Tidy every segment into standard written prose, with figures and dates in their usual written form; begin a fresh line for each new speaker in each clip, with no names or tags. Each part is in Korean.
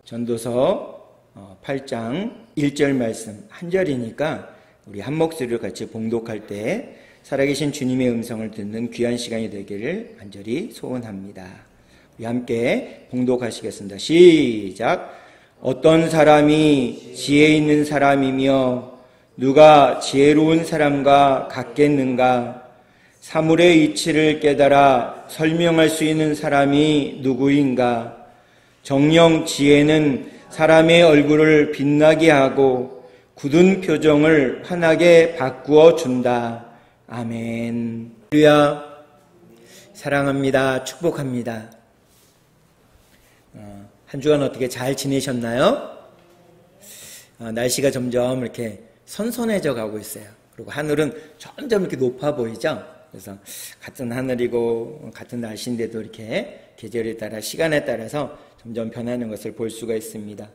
전도서 8장 1절 말씀 한 절이니까 우리 한 목소리로 같이 봉독할 때 살아계신 주님의 음성을 듣는 귀한 시간이 되기를 간절히 소원합니다. 우리 함께 봉독하시겠습니다. 시작. 어떤 사람이 지혜 있는 사람이며 누가 지혜로운 사람과 같겠는가? 사물의 이치를 깨달아 설명할 수 있는 사람이 누구인가? 정녕 지혜는 사람의 얼굴을 빛나게 하고 굳은 표정을 환하게 바꾸어 준다. 아멘. 할렐루야. 사랑합니다. 축복합니다. 한 주간 어떻게 잘 지내셨나요? 날씨가 점점 이렇게 선선해져 가고 있어요. 그리고 하늘은 점점 이렇게 높아 보이죠? 그래서 같은 하늘이고 같은 날씨인데도 이렇게 계절에 따라 시간에 따라서 점점 변하는 것을 볼 수가 있습니다.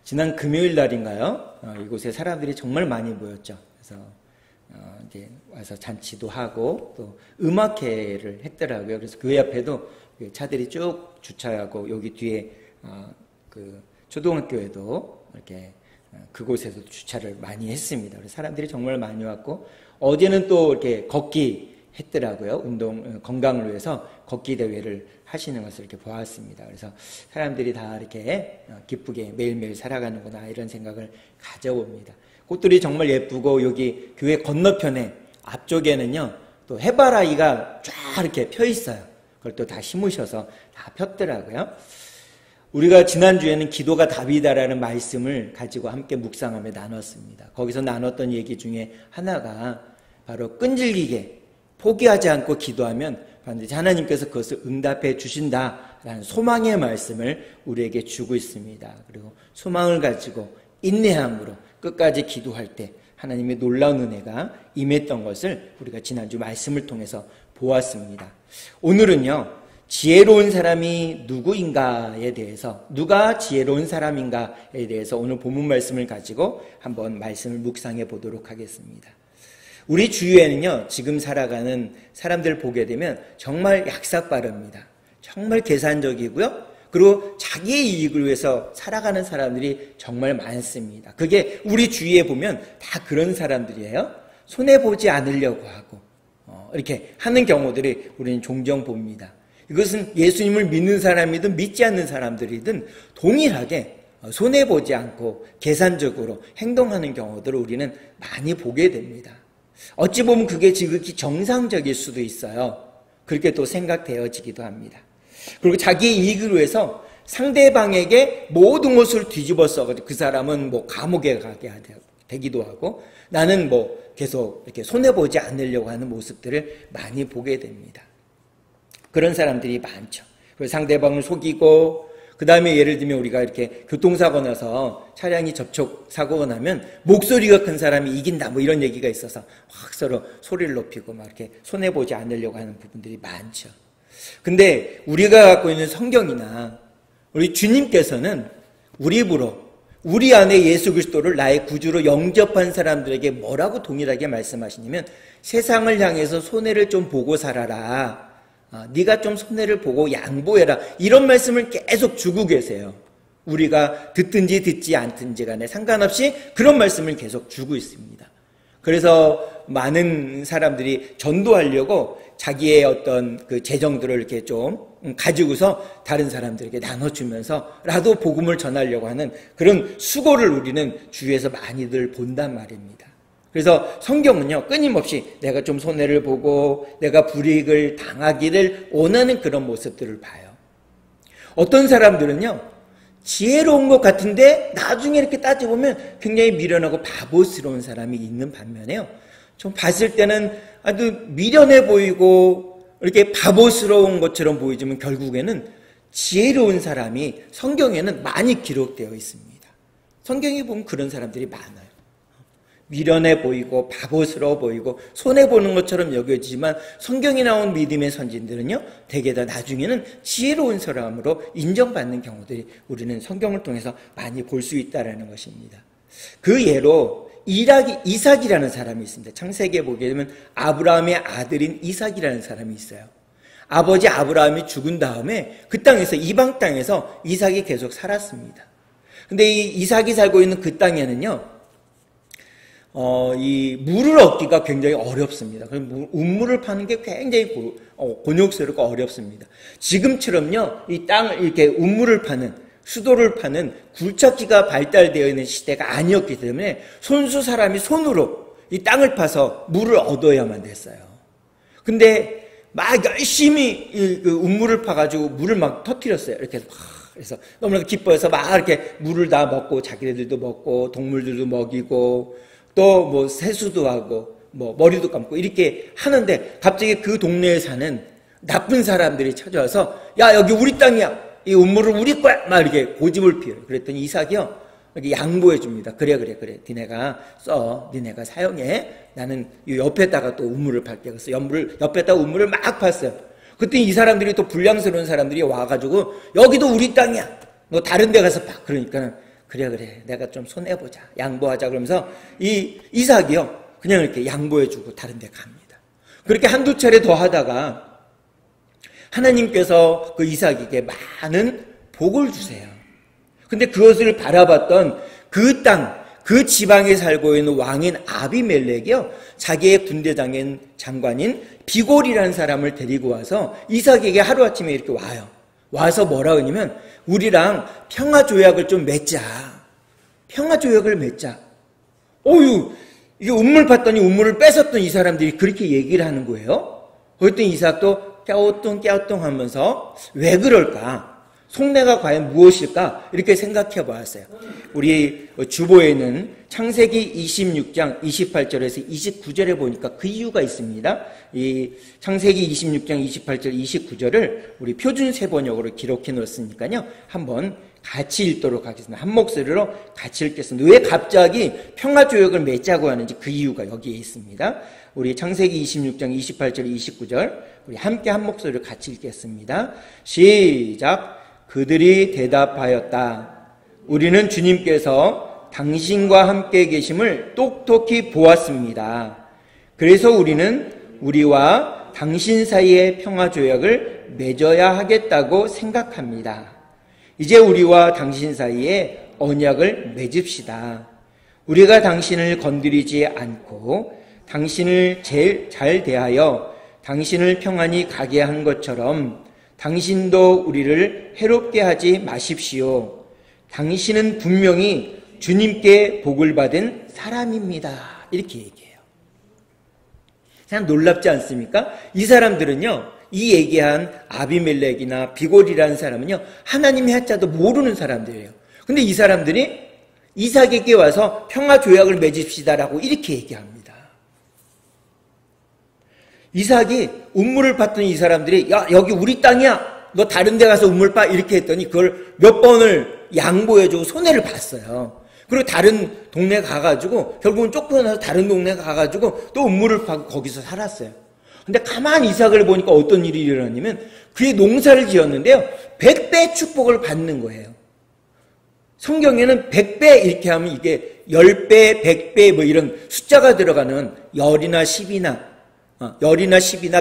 지난 금요일 날인가요? 이곳에 사람들이 정말 많이 모였죠. 그래서 이제 와서 잔치도 하고 또 음악회를 했더라고요. 그래서 교회 앞에도 차들이 쭉 주차하고 여기 뒤에 그 초등학교에도 이렇게 그곳에서 주차를 많이 했습니다. 그래서 사람들이 정말 많이 왔고 어제는 또 이렇게 걷기 했더라고요. 운동 건강을 위해서 걷기 대회를 하시는 것을 이렇게 보았습니다. 그래서 사람들이 다 이렇게 기쁘게 매일매일 살아가는구나 이런 생각을 가져봅니다. 꽃들이 정말 예쁘고 여기 교회 건너편에 앞쪽에는요 또 해바라기가 쫙 이렇게 펴 있어요. 그걸 또 다 심으셔서 다 폈더라고요. 우리가 지난주에는 기도가 답이다라는 말씀을 가지고 함께 묵상하며 나눴습니다. 거기서 나눴던 얘기 중에 하나가 바로 끈질기게 포기하지 않고 기도하면 반드시 하나님께서 그것을 응답해 주신다라는 소망의 말씀을 우리에게 주고 있습니다. 그리고 소망을 가지고 인내함으로 끝까지 기도할 때 하나님의 놀라운 은혜가 임했던 것을 우리가 지난주 말씀을 통해서 보았습니다. 오늘은요 지혜로운 사람이 누구인가에 대해서 누가 지혜로운 사람인가에 대해서 오늘 본문 말씀을 가지고 한번 말씀을 묵상해 보도록 하겠습니다. 우리 주위에는요 지금 살아가는 사람들 보게 되면 정말 약삭빠릅니다. 정말 계산적이고요. 그리고 자기의 이익을 위해서 살아가는 사람들이 정말 많습니다. 그게 우리 주위에 보면 다 그런 사람들이에요. 손해보지 않으려고 하고 이렇게 하는 경우들이 우리는 종종 봅니다. 이것은 예수님을 믿는 사람이든 믿지 않는 사람들이든 동일하게 손해보지 않고 계산적으로 행동하는 경우들을 우리는 많이 보게 됩니다. 어찌 보면 그게 지극히 정상적일 수도 있어요. 그렇게 또 생각되어지기도 합니다. 그리고 자기의 이익을 위해서 상대방에게 모든 것을 뒤집어 써가지고 그 사람은 뭐 감옥에 가게 되기도 하고 나는 뭐 계속 이렇게 손해보지 않으려고 하는 모습들을 많이 보게 됩니다. 그런 사람들이 많죠. 그리고 상대방을 속이고 그 다음에 예를 들면 우리가 이렇게 교통사고 나서 차량이 접촉사고가 나면 목소리가 큰 사람이 이긴다 뭐 이런 얘기가 있어서 확 서로 소리를 높이고 막 이렇게 손해보지 않으려고 하는 부분들이 많죠. 근데 우리가 갖고 있는 성경이나 우리 주님께서는 우리 입으로 우리 안에 예수 그리스도를 나의 구주로 영접한 사람들에게 뭐라고 동일하게 말씀하시냐면 세상을 향해서 손해를 좀 보고 살아라. 네가 좀 손해를 보고 양보해라. 이런 말씀을 계속 주고 계세요. 우리가 듣든지 듣지 않든지 간에 상관없이 그런 말씀을 계속 주고 있습니다. 그래서 많은 사람들이 전도하려고 자기의 어떤 그 재정들을 이렇게 좀 가지고서 다른 사람들에게 나눠주면서라도 복음을 전하려고 하는 그런 수고를 우리는 주위에서 많이들 본단 말입니다. 그래서 성경은요 끊임없이 내가 좀 손해를 보고 내가 불이익을 당하기를 원하는 그런 모습들을 봐요. 어떤 사람들은요 지혜로운 것 같은데 나중에 이렇게 따져보면 굉장히 미련하고 바보스러운 사람이 있는 반면에요 좀 봤을 때는 아주 미련해 보이고 이렇게 바보스러운 것처럼 보이지만 결국에는 지혜로운 사람이 성경에는 많이 기록되어 있습니다. 성경에 보면 그런 사람들이 많아요. 미련해 보이고 바보스러워 보이고 손해보는 것처럼 여겨지지만 성경에 나온 믿음의 선진들은요 대개 다 나중에는 지혜로운 사람으로 인정받는 경우들이 우리는 성경을 통해서 많이 볼 수 있다는 것입니다. 그 예로 이삭이라는 사람이 있습니다. 창세기에 보게 되면 아브라함의 아들인 이삭이라는 사람이 있어요. 아버지 아브라함이 죽은 다음에 그 땅에서 이방 땅에서 이삭이 계속 살았습니다. 근데 이 이삭이 살고 있는 그 땅에는요, 이 물을 얻기가 굉장히 어렵습니다. 그래서 우물을 파는 게 굉장히 곤욕스럽고 어렵습니다. 지금처럼요, 이 땅을 이렇게 우물을 파는, 수도를 파는 굴착기가 발달되어 있는 시대가 아니었기 때문에 손수 사람이 손으로 이 땅을 파서 물을 얻어야만 됐어요. 근데 막 열심히 그 우물을 파가지고 물을 막 터뜨렸어요. 이렇게 막. 그래서 너무나 기뻐해서 막 이렇게 물을 다 먹고 자기네들도 먹고 동물들도 먹이고 또 뭐 세수도 하고 뭐 머리도 감고 이렇게 하는데 갑자기 그 동네에 사는 나쁜 사람들이 찾아와서 야 여기 우리 땅이야. 이 우물은 우리 거야. 막 이렇게 고집을 피워요. 그랬더니 이삭이요. 이렇게 양보해 줍니다. 그래. 니네가 써. 니네가 사용해. 나는 이 옆에다가 또 우물을 팔게. 그래서 옆에다가 우물을 막 팠어요. 그때 이 사람들이 또 불량스러운 사람들이 와가지고 여기도 우리 땅이야. 너 다른 데 가서 파. 그러니까 그래. 내가 좀 손해보자. 양보하자. 그러면서 이 이삭이요. 그냥 이렇게 양보해주고 다른 데 갑니다. 그렇게 한두 차례 더 하다가 하나님께서 그 이삭에게 많은 복을 주세요. 근데 그것을 바라봤던 그 땅, 그 지방에 살고 있는 왕인 아비멜렉이요. 자기의 장관인 비골이라는 사람을 데리고 와서 이삭에게 하루아침에 이렇게 와요. 와서 뭐라 하냐면 우리랑 평화조약을 좀 맺자. 평화조약을 맺자. 어유 이게 우물 봤더니 우물을 뺏었던 이 사람들이 그렇게 얘기를 하는 거예요. 그랬더니 이삭도 깨우뚱 하면서 왜 그럴까? 속내가 과연 무엇일까? 이렇게 생각해 보았어요. 우리 주보에는 창세기 26장 28절에서 29절에 보니까 그 이유가 있습니다. 이 창세기 26장 28절 29절을 우리 표준 세번역으로 기록해 놓았으니까요. 한번 같이 읽도록 하겠습니다. 한 목소리로 같이 읽겠습니다. 왜 갑자기 평화조약을 맺자고 하는지 그 이유가 여기에 있습니다. 우리 창세기 26장 28절 29절 우리 함께 한 목소리로 같이 읽겠습니다. 시작. 그들이 대답하였다. 우리는 주님께서 당신과 함께 계심을 똑똑히 보았습니다. 그래서 우리는 우리와 당신 사이의 평화조약을 맺어야 하겠다고 생각합니다. 이제 우리와 당신 사이에 언약을 맺읍시다. 우리가 당신을 건드리지 않고 당신을 제일 잘 대하여 당신을 평안히 가게 한 것처럼 당신도 우리를 해롭게 하지 마십시오. 당신은 분명히 주님께 복을 받은 사람입니다. 이렇게 얘기해요. 참 놀랍지 않습니까? 이 사람들은요, 이 얘기한 아비멜렉이나 비골이라는 사람은요, 하나님의 하자도 모르는 사람들이에요. 근데 이 사람들이 이삭에게 와서 평화조약을 맺읍시다라고 이렇게 얘기합니다. 이삭이 우물을 팠더니 이 사람들이 야 여기 우리 땅이야. 너 다른 데 가서 우물 파. 이렇게 했더니 그걸 몇 번을 양보해주고 손해를 봤어요. 그리고 다른 동네 가가지고 결국은 쫓겨나서 다른 동네 가가지고 또 우물을 파고 거기서 살았어요. 근데 가만히 이삭을 보니까 어떤 일이 일어났냐면 그의 농사를 지었는데요. 100배 축복을 받는 거예요. 성경에는 100배 이렇게 하면 이게 10배, 100배 뭐 이런 숫자가 들어가는 열이나 10이나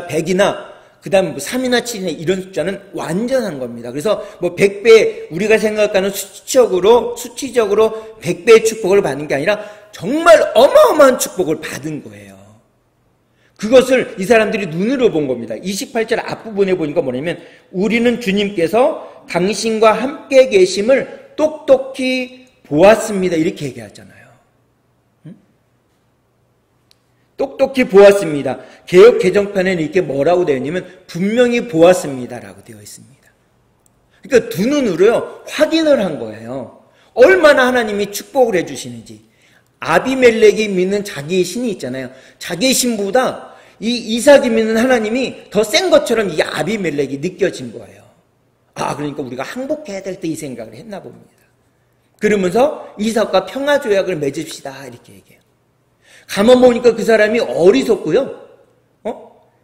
100이나 그 다음 3이나 7이나 이런 숫자는 완전한 겁니다. 그래서 뭐 100배 우리가 생각하는 수치적으로 100배의 축복을 받는 게 아니라 정말 어마어마한 축복을 받은 거예요. 그것을 이 사람들이 눈으로 본 겁니다. 28절 앞부분에 보니까 뭐냐면 우리는 주님께서 당신과 함께 계심을 똑똑히 보았습니다. 이렇게 얘기하잖아요. 똑똑히 보았습니다. 개역 개정판에는 이렇게 뭐라고 되어 있냐면 분명히 보았습니다라고 되어 있습니다. 그러니까 두 눈으로요 확인을 한 거예요. 얼마나 하나님이 축복을 해주시는지. 아비멜렉이 믿는 자기의 신이 있잖아요. 자기의 신보다 이 이삭이 믿는 하나님이 더 센 것처럼 이 아비멜렉이 느껴진 거예요. 아 그러니까 우리가 항복해야 될 때 이 생각을 했나 봅니다. 그러면서 이삭과 평화조약을 맺읍시다 이렇게 얘기해요. 가만 보니까 그 사람이 어리석고요.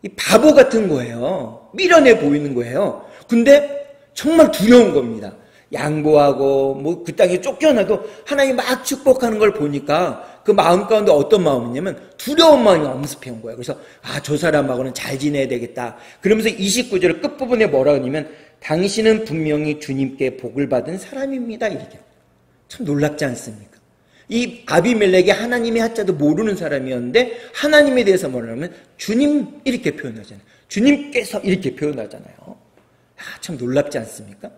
이 바보 같은 거예요. 미련해 보이는 거예요. 근데 정말 두려운 겁니다. 양보하고 뭐 그 땅에 쫓겨나도 하나님 막 축복하는 걸 보니까 그 마음 가운데 어떤 마음이냐면 두려운 마음이 엄습해온 거예요. 그래서 아, 저 사람하고는 잘 지내야 되겠다. 그러면서 29절 끝부분에 뭐라 하냐면 당신은 분명히 주님께 복을 받은 사람입니다. 이렇게. 참 놀랍지 않습니까? 이 아비멜렉이 하나님의 하자도 모르는 사람이었는데 하나님에 대해서 뭐라면 주님 이렇게 표현하잖아요. 주님께서 이렇게 표현하잖아요. 참 놀랍지 않습니까?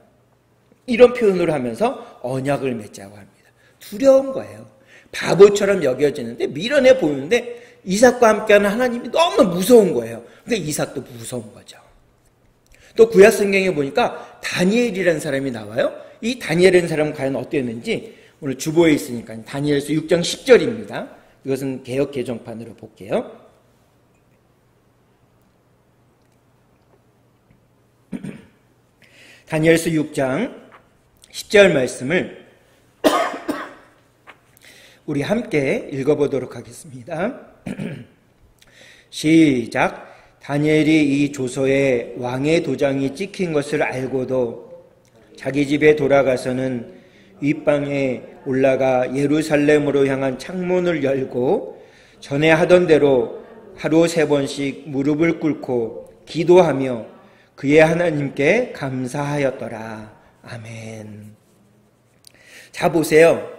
이런 표현을 하면서 언약을 맺자고 합니다. 두려운 거예요. 바보처럼 여겨지는데 미련해 보이는데 이삭과 함께하는 하나님이 너무 무서운 거예요. 그러니까 이삭도 무서운 거죠. 또 구약 성경에 보니까 다니엘이라는 사람이 나와요. 이 다니엘이라는 사람은 과연 어땠는지 오늘 주보에 있으니까 다니엘서 6장 10절입니다. 이것은 개역 개정판으로 볼게요. 다니엘서 6장 10절 말씀을 우리 함께 읽어보도록 하겠습니다. 시작. 다니엘이 이 조서에 왕의 도장이 찍힌 것을 알고도 자기 집에 돌아가서는 윗방에 올라가 예루살렘으로 향한 창문을 열고 전에 하던 대로 하루 3번씩 무릎을 꿇고 기도하며 그의 하나님께 감사하였더라. 아멘. 자, 보세요.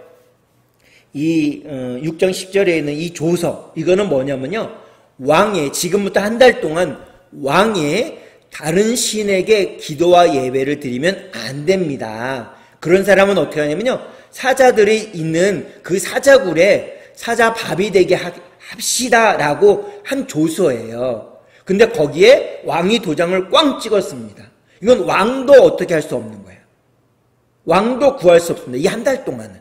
이 6장 10절에 있는 이 조서, 이거는 뭐냐면요, 왕의, 지금부터 한 달 동안 왕의 다른 신에게 기도와 예배를 드리면 안 됩니다. 그런 사람은 어떻게 하냐면요, 사자들이 있는 그 사자굴에 사자 밥이 되게 합시다라고 한 조서예요. 근데 거기에 왕이 도장을 꽝 찍었습니다. 이건 왕도 어떻게 할 수 없는 거예요. 왕도 구할 수 없습니다. 이 한 달 동안은.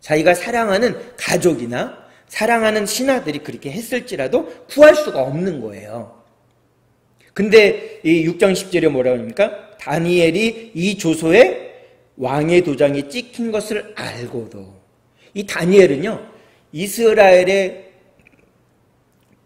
자기가 사랑하는 가족이나 사랑하는 신하들이 그렇게 했을지라도 구할 수가 없는 거예요. 근데 이 6장 10절에 뭐라고 합니까? 다니엘이 이 조서에 왕의 도장이 찍힌 것을 알고도. 이 다니엘은요, 이스라엘의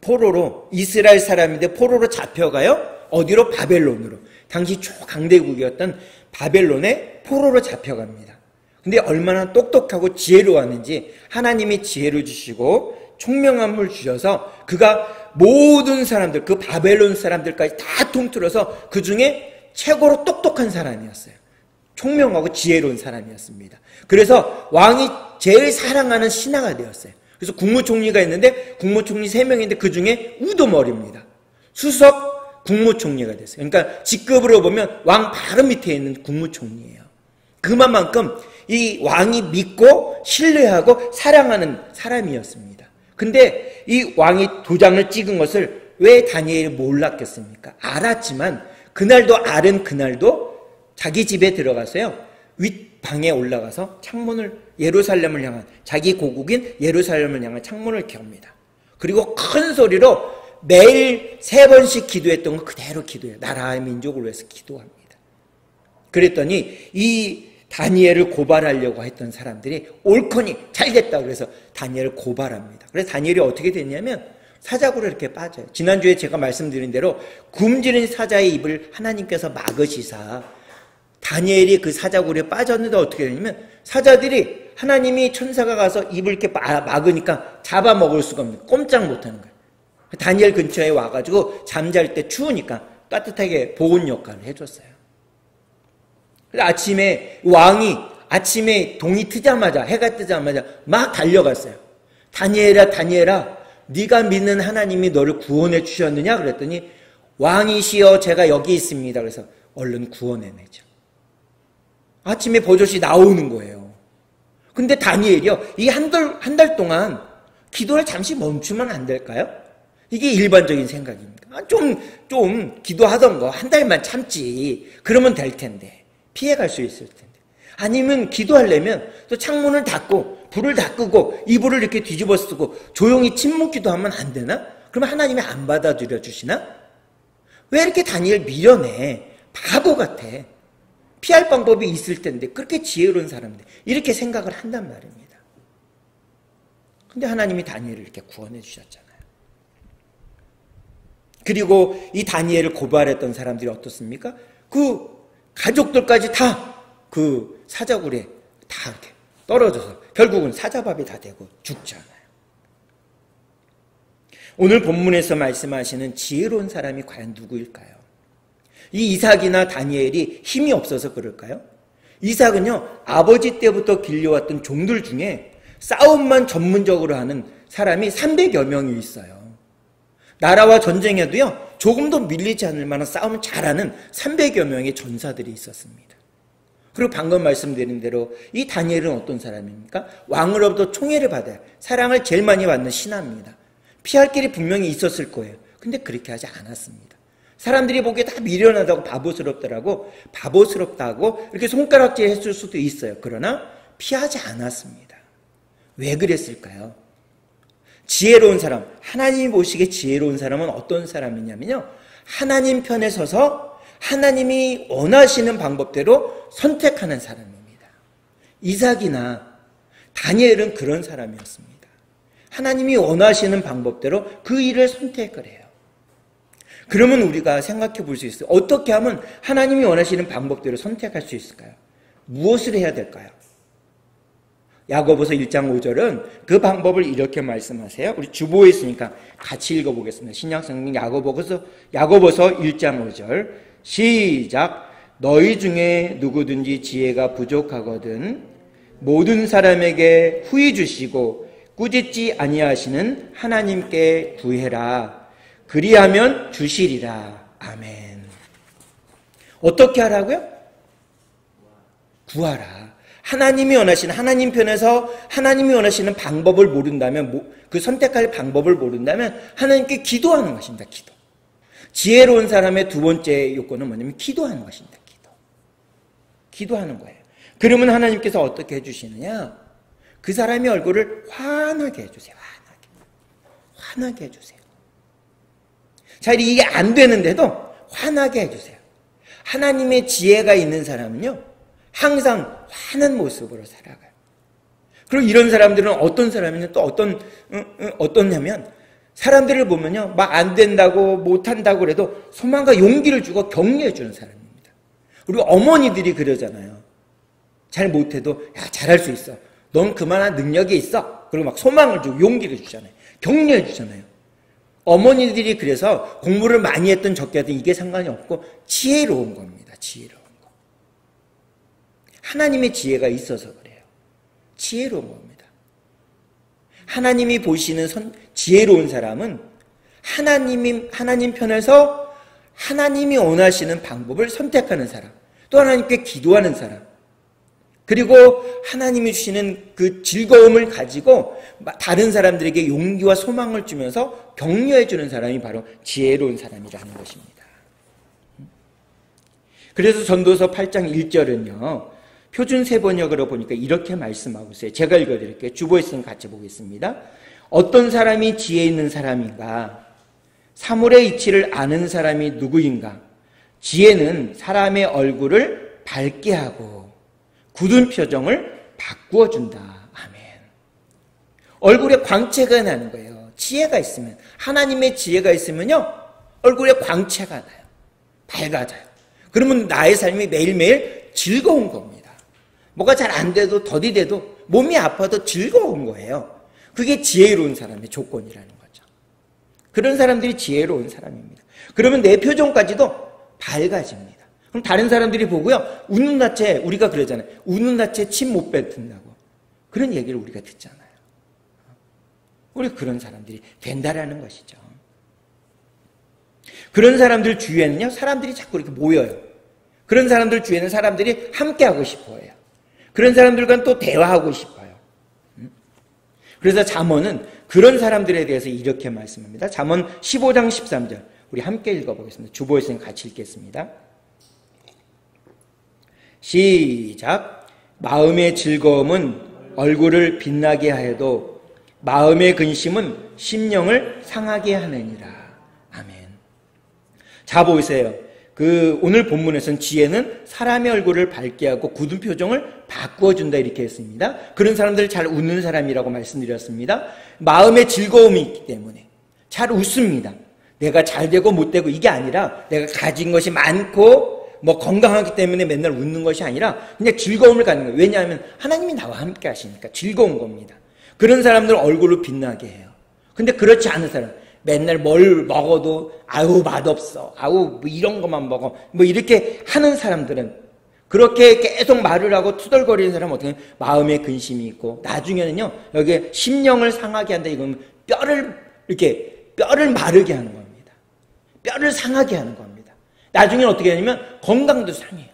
포로로, 이스라엘 사람인데 포로로 잡혀가요. 어디로? 바벨론으로. 당시 초강대국이었던 바벨론에 포로로 잡혀갑니다. 근데 얼마나 똑똑하고 지혜로웠는지 하나님이 지혜를 주시고 총명함을 주셔서 그가 모든 사람들, 그 바벨론 사람들까지 다 통틀어서 그 중에 최고로 똑똑한 사람이었어요. 총명하고 지혜로운 사람이었습니다. 그래서 왕이 제일 사랑하는 신하가 되었어요. 그래서 국무총리가 있는데 국무총리 3명인데 그 중에 우두머리입니다. 수석 국무총리가 됐어요. 그러니까 직급으로 보면 왕 바로 밑에 있는 국무총리예요. 그만큼 이 왕이 믿고 신뢰하고 사랑하는 사람이었습니다. 근데 이 왕이 도장을 찍은 것을 왜 다니엘이 몰랐겠습니까? 알았지만 그날도 자기 집에 들어가서요, 윗방에 올라가서 창문을, 예루살렘을 향한, 자기 고국인 예루살렘을 향한 창문을 켭니다. 그리고 큰 소리로 매일 3번씩 기도했던 거 그대로 기도해요. 나라의 민족을 위해서 기도합니다. 그랬더니 이 다니엘을 고발하려고 했던 사람들이 옳거니 잘됐다 그래서 다니엘을 고발합니다. 그래서 다니엘이 어떻게 됐냐면 사자굴에 이렇게 빠져요. 지난주에 제가 말씀드린 대로 굶주린 사자의 입을 하나님께서 막으시사 다니엘이 그 사자굴에 빠졌는데 어떻게 되냐면 사자들이, 하나님이 천사가 가서 입을 이렇게 막으니까 잡아먹을 수가 없는 거예요. 꼼짝 못하는 거예요. 다니엘 근처에 와가지고 잠잘 때 추우니까 따뜻하게 보온 역할을 해줬어요. 아침에 왕이 아침에 동이 트자마자, 해가 뜨자마자 막 달려갔어요. 다니엘아, 다니엘아, 네가 믿는 하나님이 너를 구원해 주셨느냐? 그랬더니 왕이시여 제가 여기 있습니다. 그래서 얼른 구원해내죠. 아침에 버젓이 나오는 거예요. 근데 다니엘이요, 이 한 달 동안 기도를 잠시 멈추면 안 될까요? 이게 일반적인 생각입니다. 좀 기도하던 거 한 달만 참지. 그러면 될 텐데. 피해갈 수 있을 텐데. 아니면 기도하려면 또 창문을 닫고 불을 다 끄고 이불을 이렇게 뒤집어 쓰고 조용히 침묵 기도하면 안 되나? 그러면 하나님이 안 받아들여 주시나? 왜 이렇게 다니엘 미련해? 바보 같아. 피할 방법이 있을 텐데 그렇게 지혜로운 사람들 이렇게 생각을 한단 말입니다. 근데 하나님이 다니엘을 이렇게 구원해 주셨잖아요. 그리고 이 다니엘을 고발했던 사람들이 어떻습니까? 그 가족들까지 다 그 사자굴에 다 이렇게 떨어져서 결국은 사자밥이 다 되고 죽잖아요. 오늘 본문에서 말씀하시는 지혜로운 사람이 과연 누구일까요? 이 이삭이나 다니엘이 힘이 없어서 그럴까요? 이삭은요, 아버지 때부터 길려왔던 종들 중에 싸움만 전문적으로 하는 사람이 300여 명이 있어요. 나라와 전쟁에도요, 조금도 밀리지 않을 만한 싸움을 잘하는 300여 명의 전사들이 있었습니다. 그리고 방금 말씀드린 대로 이 다니엘은 어떤 사람입니까? 왕으로부터 총애를 받아요. 사랑을 제일 많이 받는 신하입니다. 피할 길이 분명히 있었을 거예요. 근데 그렇게 하지 않았습니다. 사람들이 보기에 다 미련하다고 바보스럽다고 이렇게 손가락질 했을 수도 있어요. 그러나 피하지 않았습니다. 왜 그랬을까요? 지혜로운 사람, 하나님이 보시기에 지혜로운 사람은 어떤 사람이냐면요, 하나님 편에 서서 하나님이 원하시는 방법대로 선택하는 사람입니다. 이삭이나 다니엘은 그런 사람이었습니다. 하나님이 원하시는 방법대로 그 일을 선택을 해요. 그러면 우리가 생각해 볼 수 있어요. 어떻게 하면 하나님이 원하시는 방법대로 선택할 수 있을까요? 무엇을 해야 될까요? 야고보서 1장 5절은 그 방법을 이렇게 말씀하세요. 우리 주보에 있으니까 같이 읽어보겠습니다. 신약성경 야고보서 1장 5절 시작. 너희 중에 누구든지 지혜가 부족하거든 모든 사람에게 후히 주시고 꾸짖지 아니하시는 하나님께 구해라. 그리하면 주시리라. 아멘. 어떻게 하라고요? 구하라. 하나님이 원하시는, 하나님 편에서 하나님이 원하시는 방법을 모른다면, 그 선택할 방법을 모른다면 하나님께 기도하는 것입니다. 기도. 지혜로운 사람의 두 번째 요건은 뭐냐면 기도하는 것입니다. 기도하는 거예요. 그러면 하나님께서 어떻게 해주시느냐? 그 사람의 얼굴을 환하게 해주세요. 환하게 해주세요. 자, 이게 안 되는데도 환하게 해주세요. 하나님의 지혜가 있는 사람은요, 항상 환한 모습으로 살아가요. 그리고 이런 사람들은 어떤 사람이냐, 또 어떠냐면, 사람들을 보면요, 막 안 된다고, 못한다고 그래도 소망과 용기를 주고 격려해주는 사람입니다. 그리고 어머니들이 그러잖아요. 잘 못해도, 야, 잘할 수 있어. 넌 그만한 능력이 있어. 그리고 막 소망을 주고 용기를 주잖아요. 격려해 주잖아요. 어머니들이 그래서 공부를 많이 했든 적게 했든 이게 상관이 없고 지혜로운 겁니다. 지혜로운 거. 하나님의 지혜가 있어서 그래요. 지혜로운 겁니다. 하나님이 보시는 지혜로운 사람은 하나님 편에서 하나님이 원하시는 방법을 선택하는 사람, 또 하나님께 기도하는 사람, 그리고 하나님이 주시는 그 즐거움을 가지고 다른 사람들에게 용기와 소망을 주면서 격려해 주는 사람이 바로 지혜로운 사람이라는 것입니다. 그래서 전도서 8장 1절은요. 표준 세번역으로 보니까 이렇게 말씀하고 있어요. 제가 읽어드릴게요. 주보에 있으면 같이 보겠습니다. 어떤 사람이 지혜 있는 사람인가? 사물의 이치를 아는 사람이 누구인가? 지혜는 사람의 얼굴을 밝게 하고 굳은 표정을 바꾸어 준다. 아멘. 얼굴에 광채가 나는 거예요. 지혜가 있으면, 하나님의 지혜가 있으면요, 얼굴에 광채가 나요. 밝아져요. 그러면 나의 삶이 매일매일 즐거운 겁니다. 뭐가 잘 안 돼도 더디 돼도 몸이 아파도 즐거운 거예요. 그게 지혜로운 사람의 조건이라는 거죠. 그런 사람들이 지혜로운 사람입니다. 그러면 내 표정까지도 밝아집니다. 그럼 다른 사람들이 보고요, 우는 낯에, 우리가 그러잖아요. 우는 낯에 침 못 뱉는다고. 그런 얘기를 우리가 듣잖아요. 우리 그런 사람들이 된다라는 것이죠. 그런 사람들 주위에는요, 사람들이 자꾸 이렇게 모여요. 그런 사람들 주위에는 사람들이 함께하고 싶어해요. 그런 사람들과는 또 대화하고 싶어요. 그래서 잠언은 그런 사람들에 대해서 이렇게 말씀합니다. 잠언 15장 13절. 우리 함께 읽어보겠습니다. 주보에 있으면 같이 읽겠습니다. 시작. 마음의 즐거움은 얼굴을 빛나게 하여도 마음의 근심은 심령을 상하게 하느니라. 아멘. 자, 보세요. 오늘 본문에서는 지혜는 사람의 얼굴을 밝게 하고 굳은 표정을 바꾸어준다 이렇게 했습니다. 그런 사람들 잘 웃는 사람이라고 말씀드렸습니다. 마음의 즐거움이 있기 때문에 잘 웃습니다. 내가 잘 되고 못 되고 이게 아니라 내가 가진 것이 많고 건강하기 때문에 맨날 웃는 것이 아니라 그냥 즐거움을 갖는 거예요. 왜냐하면 하나님이 나와 함께 하시니까 즐거운 겁니다. 그런 사람들은 얼굴을 빛나게 해요. 근데 그렇지 않은 사람, 맨날 뭘 먹어도 아우 맛없어, 아우 뭐 이런 것만 먹어, 뭐 이렇게 하는 사람들은 그렇게 계속 말을 하고 투덜거리는 사람은 어떻게 마음에 근심이 있고 나중에는요 여기에 심령을 상하게 한다. 이건 뼈를 마르게 하는 겁니다. 뼈를 상하게 하는 겁니다. 나중에는 어떻게 하냐면 건강도 상해요.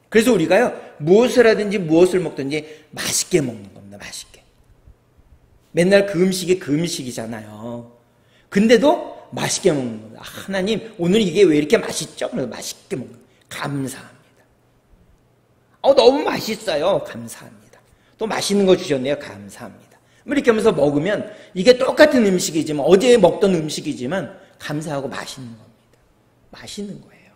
그래서 우리가요 무엇을 하든지 무엇을 먹든지 맛있게 먹는 겁니다. 맛있게. 맨날 그 음식이 그 음식이잖아요. 근데도 맛있게 먹는 겁니다. 하나님 오늘 이게 왜 이렇게 맛있죠? 그래서 맛있게 먹는 거예요. 감사합니다. 너무 맛있어요. 감사합니다. 또 맛있는 거 주셨네요. 감사합니다. 이렇게 하면서 먹으면 이게 똑같은 음식이지만 어제 먹던 음식이지만 감사하고 맛있는 겁니다. 맛있는 거예요.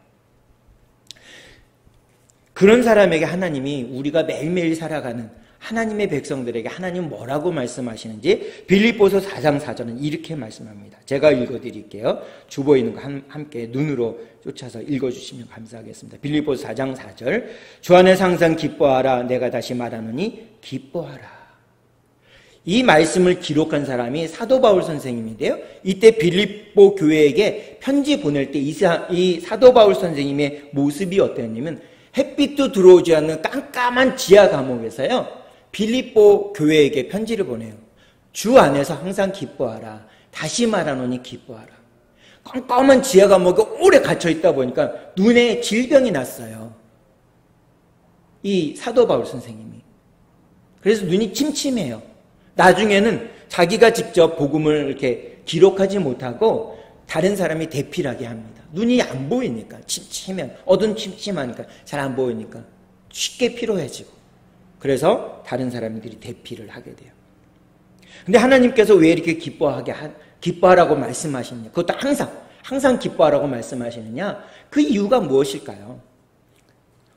그런 사람에게 하나님이 우리가 매일매일 살아가는 하나님의 백성들에게 하나님은 뭐라고 말씀하시는지 빌립보서 4장 4절은 이렇게 말씀합니다. 제가 읽어드릴게요. 주보에 있는 거 함께 눈으로 쫓아서 읽어주시면 감사하겠습니다. 빌립보서 4장 4절 주 안에서 항상 기뻐하라. 내가 다시 말하노니 기뻐하라. 이 말씀을 기록한 사람이 사도 바울 선생님인데요. 이때 빌립보 교회에게 편지 보낼 때 이 사도 바울 선생님의 모습이 어땠냐면 햇빛도 들어오지 않는 깜깜한 지하 감옥에서요. 빌립보 교회에게 편지를 보내요. 주 안에서 항상 기뻐하라. 다시 말하노니 기뻐하라. 깜깜한 지하 감옥에 오래 갇혀 있다 보니까 눈에 질병이 났어요. 이 사도 바울 선생님이. 그래서 눈이 침침해요. 나중에는 자기가 직접 복음을 이렇게 기록하지 못하고 다른 사람이 대필하게 합니다. 눈이 안 보이니까 침침하면 어둠침침하니까 잘 안 보이니까 쉽게 피로해지고 그래서 다른 사람들이 대필을 하게 돼요. 근데 하나님께서 왜 이렇게 기뻐하라고 말씀하시느냐? 그것도 항상 기뻐하라고 말씀하시느냐? 그 이유가 무엇일까요?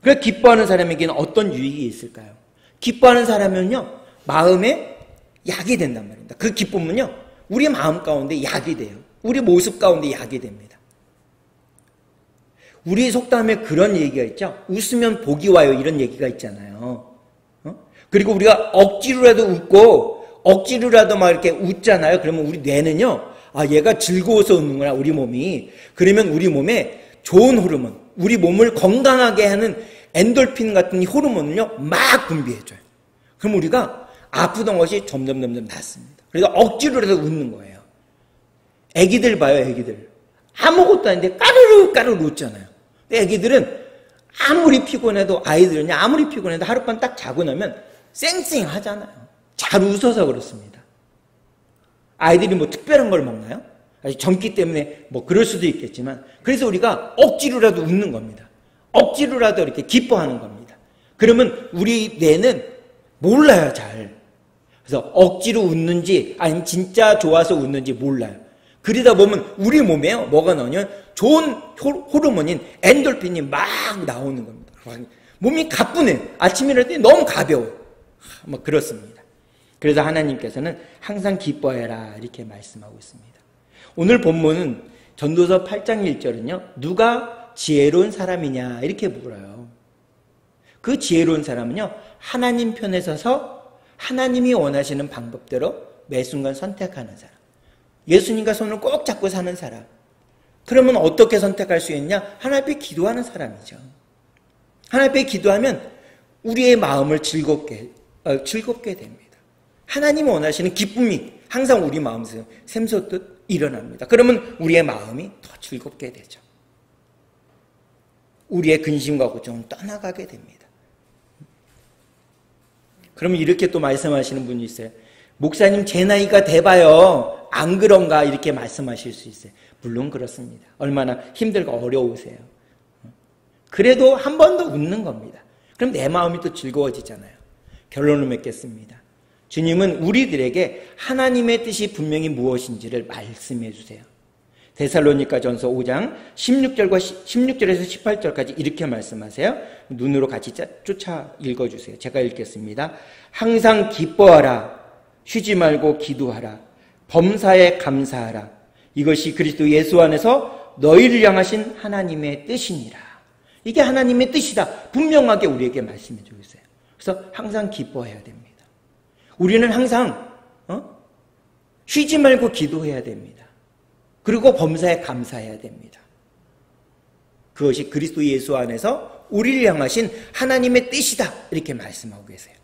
그래서 기뻐하는 사람에게는 어떤 유익이 있을까요? 기뻐하는 사람은요 마음에 약이 된단 말입니다. 그 기쁨은요 우리 마음 가운데 약이 돼요. 우리 모습 가운데 약이 됩니다. 우리 속담에 그런 얘기가 있죠. 웃으면 복이 와요. 이런 얘기가 있잖아요. 그리고 우리가 억지로라도 웃고 억지로라도 막 이렇게 웃잖아요. 그러면 우리 뇌는요. 얘가 즐거워서 웃는구나. 우리 몸이. 그러면 우리 몸에 좋은 호르몬, 우리 몸을 건강하게 하는 엔돌핀 같은 호르몬을요. 막 분비해줘요. 그럼 우리가 아프던 것이 점점 낫습니다. 그래서 억지로라도 웃는 거예요. 애기들 봐요. 애기들. 아무것도 아닌데 까르르 웃잖아요. 근데 애기들은 아무리 피곤해도 아이들은요. 아무리 피곤해도 하룻밤 딱 자고 나면 쌩쌩하잖아요. 잘 웃어서 그렇습니다. 아이들이 뭐 특별한 걸 먹나요? 아직 젊기 때문에 뭐 그럴 수도 있겠지만 그래서 우리가 억지로라도 웃는 겁니다. 억지로라도 이렇게 기뻐하는 겁니다. 그러면 우리 뇌는 몰라요. 잘. 그래서 억지로 웃는지 아니면 진짜 좋아서 웃는지 몰라요. 그러다 보면 우리 몸에요. 뭐가 나오냐면 좋은 호르몬인 엔돌핀이 막 나오는 겁니다. 몸이 가뿐해. 아침에 일어날 때 너무 가벼워요. 뭐 그렇습니다. 그래서 하나님께서는 항상 기뻐해라 이렇게 말씀하고 있습니다. 오늘 본문은 전도서 8장 1절은요. 누가 지혜로운 사람이냐 이렇게 물어요. 그 지혜로운 사람은요. 하나님 편에 서서 하나님이 원하시는 방법대로 매 순간 선택하는 사람. 예수님과 손을 꼭 잡고 사는 사람. 그러면 어떻게 선택할 수 있냐? 하나님 앞에 기도하는 사람이죠. 하나님 앞에 기도하면 우리의 마음을 즐겁게 됩니다. 하나님이 원하시는 기쁨이 항상 우리 마음에서 샘솟듯 일어납니다. 그러면 우리의 마음이 더 즐겁게 되죠. 우리의 근심과 걱정은 떠나가게 됩니다. 그러면 이렇게 또 말씀하시는 분이 있어요. 목사님 제 나이가 돼봐요. 안 그런가 이렇게 말씀하실 수 있어요. 물론 그렇습니다. 얼마나 힘들고 어려우세요. 그래도 한 번 더 웃는 겁니다. 그럼 내 마음이 또 즐거워지잖아요. 결론을 맺겠습니다. 주님은 우리들에게 하나님의 뜻이 분명히 무엇인지를 말씀해 주세요. 데살로니가전서 5장 16절에서 18절까지 이렇게 말씀하세요. 눈으로 같이 쫓아 읽어주세요. 제가 읽겠습니다. 항상 기뻐하라. 쉬지 말고 기도하라. 범사에 감사하라. 이것이 그리스도 예수 안에서 너희를 향하신 하나님의 뜻이니라. 이게 하나님의 뜻이다. 분명하게 우리에게 말씀해 주고 있어요. 그래서 항상 기뻐해야 됩니다. 우리는 항상 쉬지 말고 기도해야 됩니다. 그리고 범사에 감사해야 됩니다. 그것이 그리스도 예수 안에서 우리를 향하신 하나님의 뜻이다. 이렇게 말씀하고 계세요.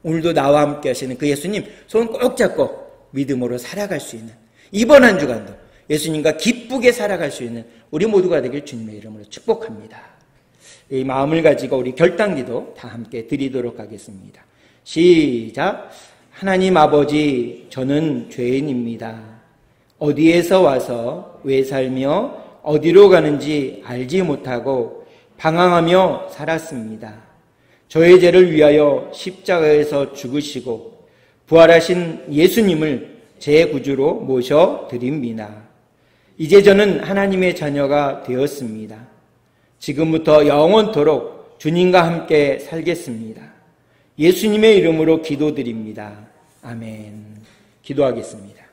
오늘도 나와 함께 하시는 그 예수님 손 꼭 잡고 믿음으로 살아갈 수 있는 이번 한 주간도 예수님과 기쁘게 살아갈 수 있는 우리 모두가 되길 주님의 이름으로 축복합니다. 이 마음을 가지고 우리 결단기도 다 함께 드리도록 하겠습니다. 시작. 하나님 아버지, 저는 죄인입니다. 어디에서 와서 왜 살며 어디로 가는지 알지 못하고 방황하며 살았습니다. 저의 죄를 위하여 십자가에서 죽으시고 부활하신 예수님을 제 구주로 모셔드립니다. 이제 저는 하나님의 자녀가 되었습니다. 지금부터 영원토록 주님과 함께 살겠습니다. 예수님의 이름으로 기도드립니다. 아멘. 기도하겠습니다.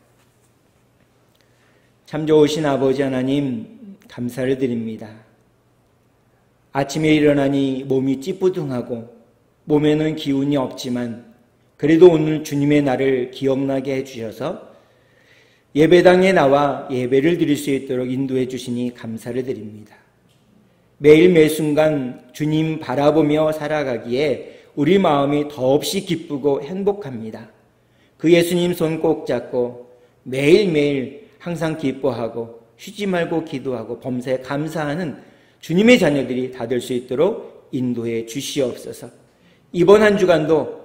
참 좋으신 아버지 하나님, 감사를 드립니다. 아침에 일어나니 몸이 찌뿌둥하고 몸에는 기운이 없지만 그래도 오늘 주님의 날을 기억나게 해주셔서 예배당에 나와 예배를 드릴 수 있도록 인도해 주시니 감사를 드립니다. 매일 매순간 주님 바라보며 살아가기에 우리 마음이 더없이 기쁘고 행복합니다. 그 예수님 손 꼭 잡고 매일매일 항상 기뻐하고 쉬지 말고 기도하고 범사에 감사하는 주님의 자녀들이 다 될 수 있도록 인도해 주시옵소서. 이번 한 주간도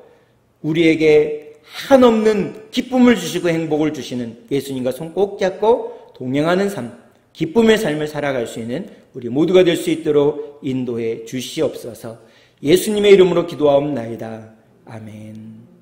우리에게 한없는 기쁨을 주시고 행복을 주시는 예수님과 손 꼭 잡고 동행하는 삶, 기쁨의 삶을 살아갈 수 있는 우리 모두가 될 수 있도록 인도해 주시옵소서. 예수님의 이름으로 기도하옵나이다. 아멘.